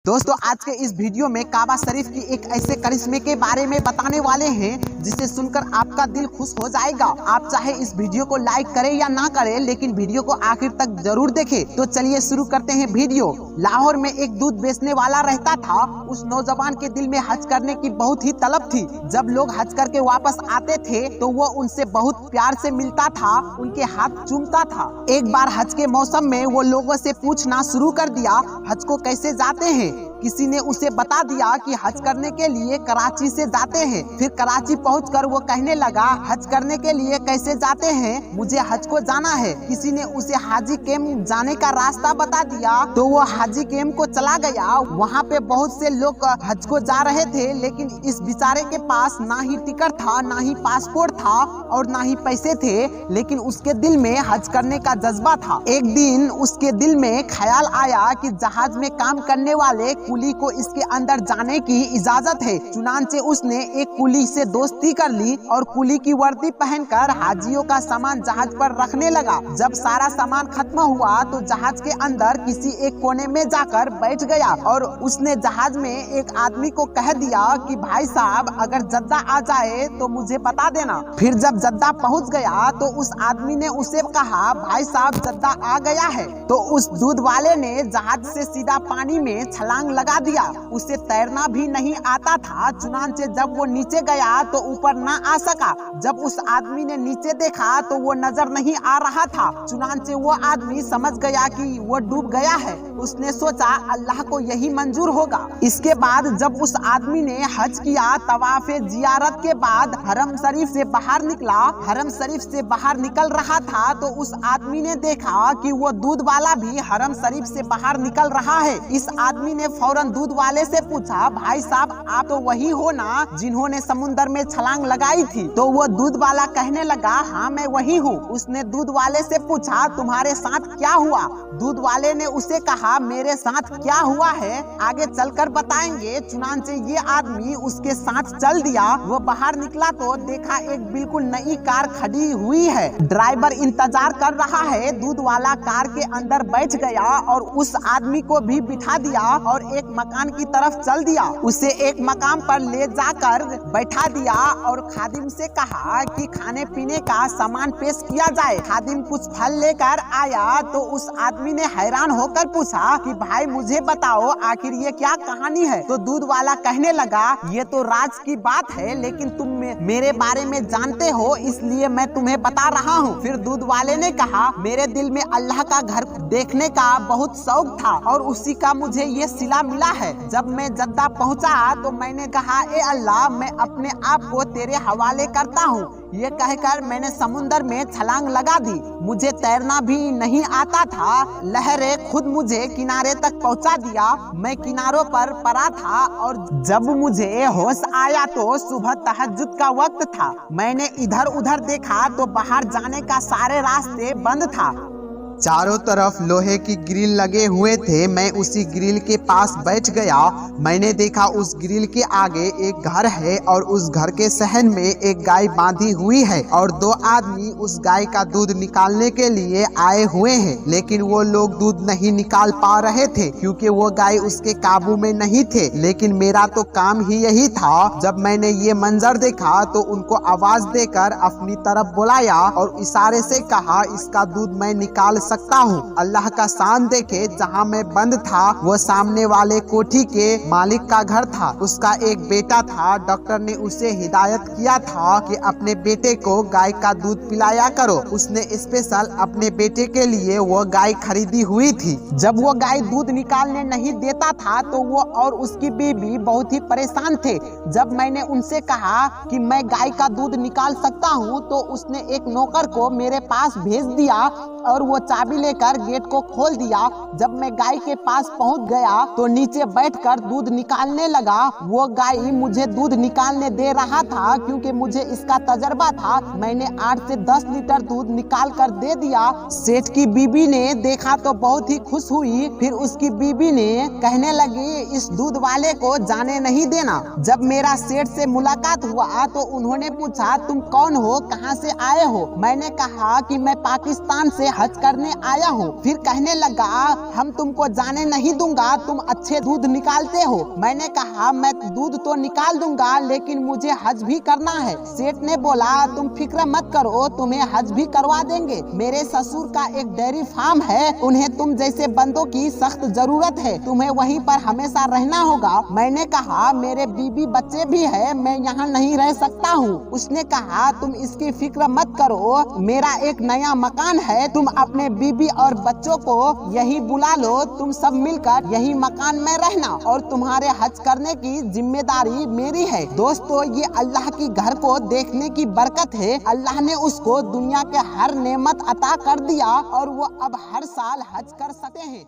दोस्तों आज के इस वीडियो में काबा शरीफ की एक ऐसे करिश्मे के बारे में बताने वाले हैं जिसे सुनकर आपका दिल खुश हो जाएगा। आप चाहे इस वीडियो को लाइक करें या ना करें, लेकिन वीडियो को आखिर तक जरूर देखें। तो चलिए शुरू करते हैं वीडियो। लाहौर में एक दूध बेचने वाला रहता था। उस नौजवान के दिल में हज करने की बहुत ही तलब थी। जब लोग हज करके वापस आते थे तो वो उनसे बहुत प्यार से मिलता था, उनके हाथ चूमता था। एक बार हज के मौसम में वो लोगों से पूछना शुरू कर दिया, हज को कैसे जाते हैं। किसी ने उसे बता दिया कि हज करने के लिए कराची से जाते हैं। फिर कराची पहुंचकर वो कहने लगा, हज करने के लिए कैसे जाते हैं, मुझे हज को जाना है। किसी ने उसे हाजी कैंप जाने का रास्ता बता दिया तो वो हाजी कैंप को चला गया। वहाँ पे बहुत से लोग हज को जा रहे थे, लेकिन इस बेचारे के पास ना ही टिकट था, ना ही पासपोर्ट था और ना ही पैसे थे, लेकिन उसके दिल में हज करने का जज्बा था। एक दिन उसके दिल में ख्याल आया कि जहाज में काम करने वाले कुली को इसके अंदर जाने की इजाजत है। चुनांचे उसने एक कुली से दोस्ती कर ली और कुली की वर्दी पहनकर हाजियों का सामान जहाज पर रखने लगा। जब सारा सामान खत्म हुआ तो जहाज के अंदर किसी एक कोने में जाकर बैठ गया और उसने जहाज में एक आदमी को कह दिया कि भाई साहब अगर जद्दा आ जाए तो मुझे बता देना। फिर जब जद्दा पहुंच गया तो उस आदमी ने उसे कहा, भाई साहब जद्दा आ गया है। तो उस दूध वाले ने जहाज से सीधा पानी में छलांग लगा दिया। उसे तैरना भी नहीं आता था, चुनांचे जब वो नीचे गया तो ऊपर ना आ सका। जब उस आदमी ने नीचे देखा तो वो नजर नहीं आ रहा था। चुनांचे वो आदमी समझ गया कि वो डूब गया है। उसने सोचा अल्लाह को यही मंजूर होगा। इसके बाद जब उस आदमी ने हज किया, तवाफे जियारत के बाद हरम शरीफ से बाहर निकला। हरम शरीफ से बाहर निकल रहा था तो उस आदमी ने देखा कि वो दूध वाला भी हरम शरीफ से बाहर निकल रहा है। इस आदमी ने फौरन दूध वाले से पूछा, भाई साहब आप तो वही हो ना जिन्होंने समुद्र में छलांग लगाई थी। तो वो दूध वाला कहने लगा, हाँ मैं वही हूँ। उसने दूध वाले से पूछा, तुम्हारे साथ क्या हुआ। दूध वाले ने उसे कहा, मेरे साथ क्या हुआ है आगे चलकर बताएंगे। चुनांचे ये आदमी उसके साथ चल दिया। वो बाहर निकला तो देखा एक बिल्कुल नई कार खड़ी हुई है। ड्राइवर इंतजार कर रहा है। दूध वाला कार के अंदर बैठ गया और उस आदमी को भी बिठा दिया और एक मकान की तरफ चल दिया। उसे एक मकाम पर ले जाकर बैठा दिया और खादिम से कहा कि खाने पीने का सामान पेश किया जाए। खादिम कुछ फल लेकर आया तो उस आदमी ने हैरान होकर पूछा कि भाई मुझे बताओ आखिर ये क्या कहानी है। तो दूध वाला कहने लगा, ये तो राज की बात है, लेकिन तुम मेरे बारे में जानते हो इसलिए मैं तुम्हें बता रहा हूँ। फिर दूध वाले ने कहा, मेरे दिल में अल्लाह का घर देखने का बहुत शौक था और उसी का मुझे ये सिला मिला है। जब मैं जद्दा पहुंचा तो मैंने कहा, ए अल्लाह मैं अपने आप को तेरे हवाले करता हूँ। ये कहकर मैंने समुद्र में छलांग लगा दी। मुझे तैरना भी नहीं आता था, लहरें खुद मुझे किनारे तक पहुंचा दिया। मैं किनारों पर पड़ा था और जब मुझे होश आया तो सुबह तहज्जुद का वक्त था। मैंने इधर उधर देखा तो बाहर जाने का सारे रास्ते बंद था। चारों तरफ लोहे की ग्रिल लगे हुए थे। मैं उसी ग्रिल के पास बैठ गया। मैंने देखा उस ग्रिल के आगे एक घर है और उस घर के सहन में एक गाय बांधी हुई है और दो आदमी उस गाय का दूध निकालने के लिए आए हुए हैं, लेकिन वो लोग दूध नहीं निकाल पा रहे थे क्योंकि वो गाय उसके काबू में नहीं थे। लेकिन मेरा तो काम ही यही था। जब मैंने ये मंजर देखा तो उनको आवाज देकर अपनी तरफ बुलाया और इशारे से कहा, इसका दूध मैं निकाल सकता हूँ। अल्लाह का शान देखे, जहाँ मैं बंद था वो सामने वाले कोठी के मालिक का घर था। उसका एक बेटा था। डॉक्टर ने उसे हिदायत किया था कि अपने बेटे को गाय का दूध पिलाया करो। उसने स्पेशल अपने बेटे के लिए वो गाय खरीदी हुई थी। जब वो गाय दूध निकालने नहीं देता था तो वो और उसकी बीवी बहुत ही परेशान थे। जब मैंने उनसे कहा कि मैं गाय का दूध निकाल सकता हूँ तो उसने एक नौकर को मेरे पास भेज दिया और वो चाबी लेकर गेट को खोल दिया। जब मैं गाय के पास पहुंच गया तो नीचे बैठकर दूध निकालने लगा। वो गाय मुझे दूध निकालने दे रहा था क्योंकि मुझे इसका तजर्बा था। मैंने 8 से 10 लीटर दूध निकाल कर दे दिया। सेठ की बीबी ने देखा तो बहुत ही खुश हुई। फिर उसकी बीबी ने कहने लगी, इस दूध वाले को जाने नहीं देना। जब मेरा सेठ से मुलाकात हुआ तो उन्होंने पूछा, तुम कौन हो, कहाँ से आए हो। मैंने कहा कि मैं पाकिस्तान से हज करने करने आया हूँ। फिर कहने लगा, हम तुमको जाने नहीं दूंगा, तुम अच्छे दूध निकालते हो। मैंने कहा, मैं दूध तो निकाल दूंगा लेकिन मुझे हज भी करना है। सेठ ने बोला, तुम फिक्र मत करो, तुम्हें हज भी करवा देंगे। मेरे ससुर का एक डेयरी फार्म है, उन्हें तुम जैसे बंदों की सख्त जरूरत है, तुम्हें वहीं पर हमेशा रहना होगा। मैंने कहा, मेरे बीबी बच्चे भी है, मैं यहाँ नहीं रह सकता हूँ। उसने कहा, तुम इसकी फिक्र मत करो, मेरा एक नया मकान है, तुम अपने बीबी और बच्चों को यही बुला लो, तुम सब मिलकर यही मकान में रहना और तुम्हारे हज करने की जिम्मेदारी मेरी है। दोस्तों, ये अल्लाह की घर को देखने की बरकत है। अल्लाह ने उसको दुनिया के हर नेमत अता कर दिया और वो अब हर साल हज कर सकते हैं।